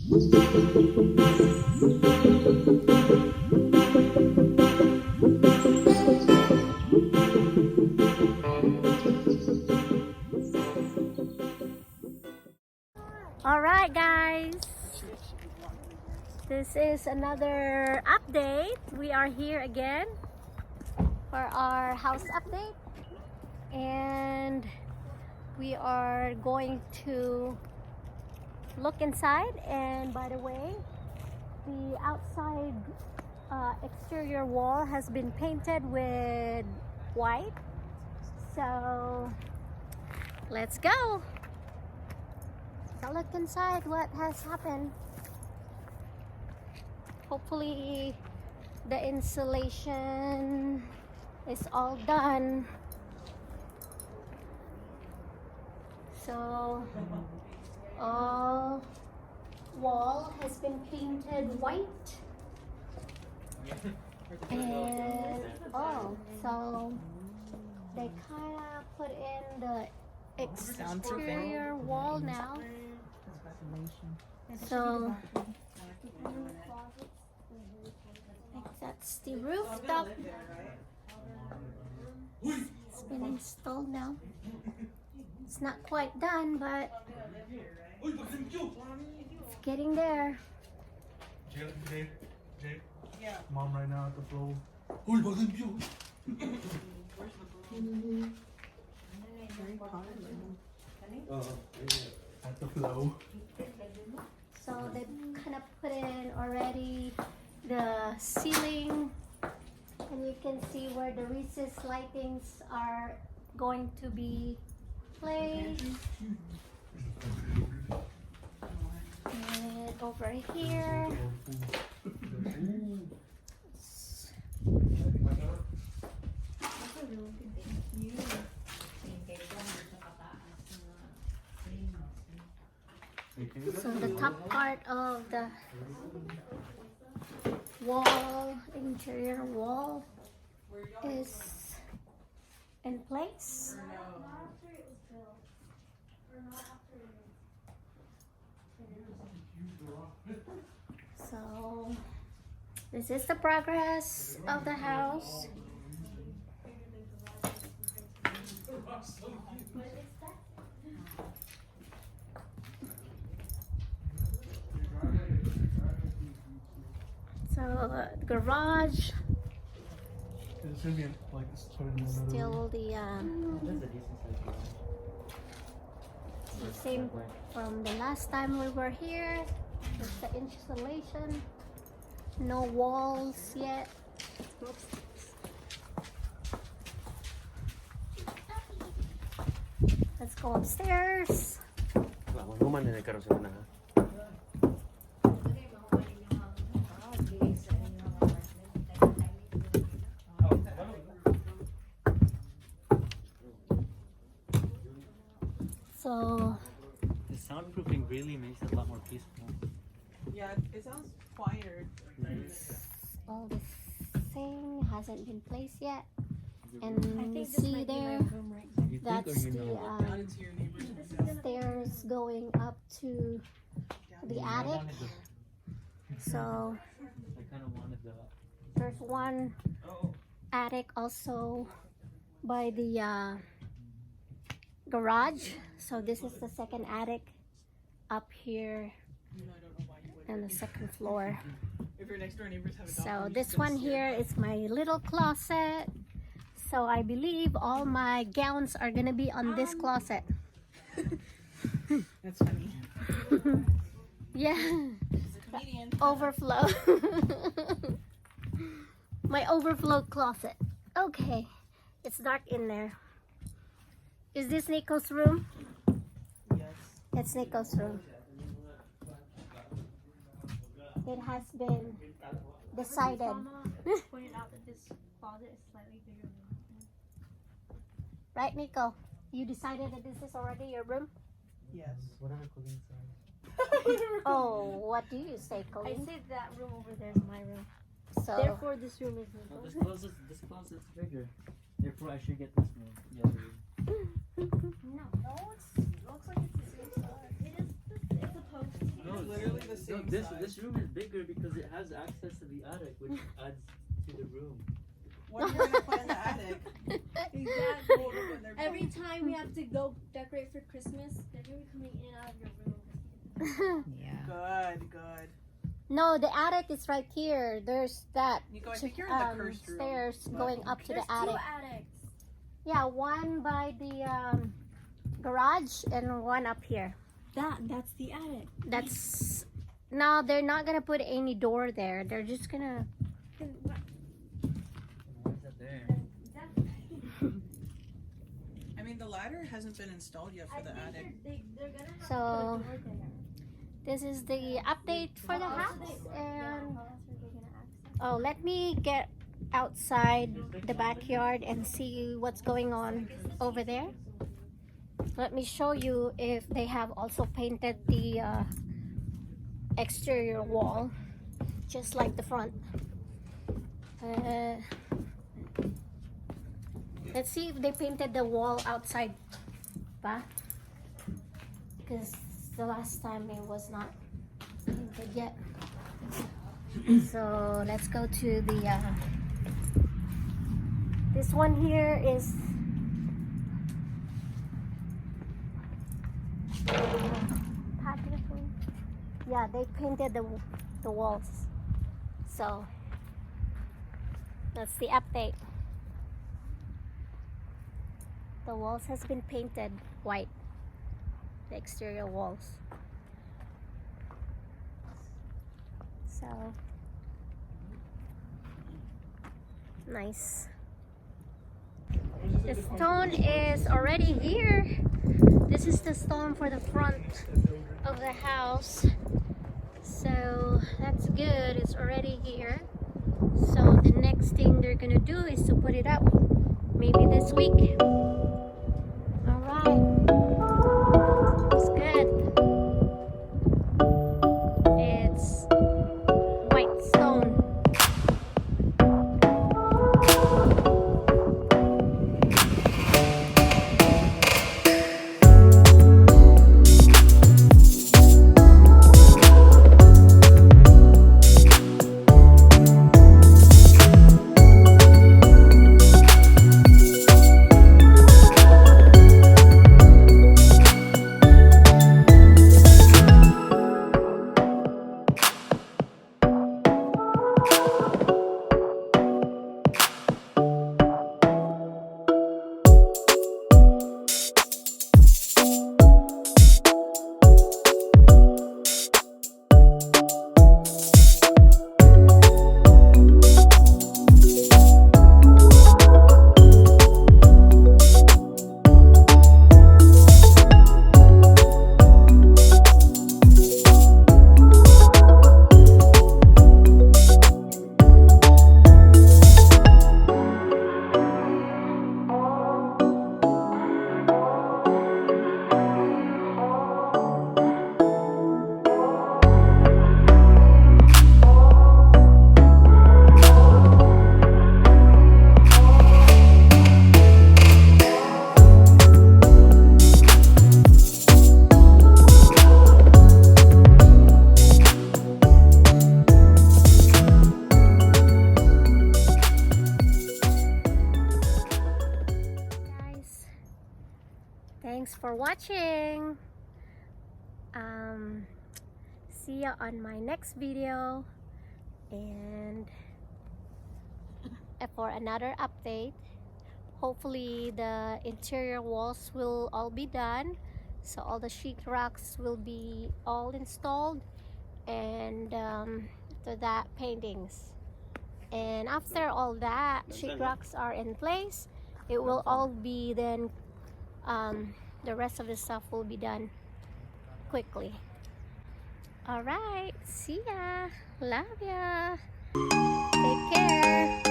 Alright guys, this is another update. We are here again for our house update, and we are going to look inside. And by the way, the outside exterior wall has been painted with white, so let's go. Take a look inside what has happened. Hopefully the insulation is all done. So all wall has been painted white, and so they kind of put in the exterior wall now. So that's the rooftop. It's been installed now. It's not quite done, but it's getting there. Mom right now at the floor. At the flow. So they kind of put in already the ceiling, and you can see where the recessed lightings are going to be placed. And over here, so the top part of the wall, interior wall, is in place. So this is the progress of the house. So the garage, It's gonna be like this still the same from the last time we were here. Just the insulation, no walls yet. Oops. Let's go upstairs. So the soundproofing really makes it a lot more peaceful. Yeah, it sounds quieter. all the same, hasn't been placed yet. And you see there, that's the stairs going up to the attic. So there's one attic also by the garage. So this is the second attic up here on the second floor. If your next door neighbors have a dog, So this one here is my little closet. So I believe all my gowns are gonna be on this closet. That's funny. Yeah. She's a comedian. Overflow. My overflow closet. Okay. It's dark in there. Is this Nico's room? Yes. It's Nico's room. It has been decided. Pointed out that this closet is slightly bigger than Right, Nico? You decided that this is already your room? Yes. Whatever Colleen says. Oh, what do you say, I Colleen? said that room over there is my room. So, Therefore, this room is Well, Nico's. this closet's bigger. Therefore, I should get this room. The other room. No, it looks like it's the same size. It is. It's supposed to be. No, It's literally the same this size. this room is bigger because it has access to the attic, which adds to the room. What are you gonna put in the attic? Exactly. When they're Every time we have to go decorate for Christmas, they're gonna be coming in and out of your room. Good. No, the attic is right here. There's that Nico, I think you're in the cursed room. stairs going up to There's the two attic. attics. Yeah, one by the garage and one up here. That's the attic. That's no, they're not gonna put any door there. They're just gonna. Why is that there? I mean, the ladder hasn't been installed yet for the attic. They're gonna have So- to put a door there. This is the update for the house. And How else are they gonna access? oh, let me get outside the backyard and see what's going on over there. Let me show you if they have also painted the exterior wall, just like the front. Let's see if they painted the wall outside, because the last time it was not painted yet. So let's go to the this one here is yeah, they painted the walls. So that's the update. The walls has been painted white, the exterior walls. So nice. The stone is already here. This is the stone for the front of the house. So that's good. It's already here. So the next thing they're gonna do is to put it up. Maybe this week. Alright. It's good. It's white stone. Thanks for watching. See ya on my next video, and for another update. Hopefully the interior walls will all be done, so all the sheetrocks will be all installed, and after that paintings, and after all that sheetrocks are in place, it will all be then the rest of the stuff will be done quickly. All right, see ya, love ya, take care.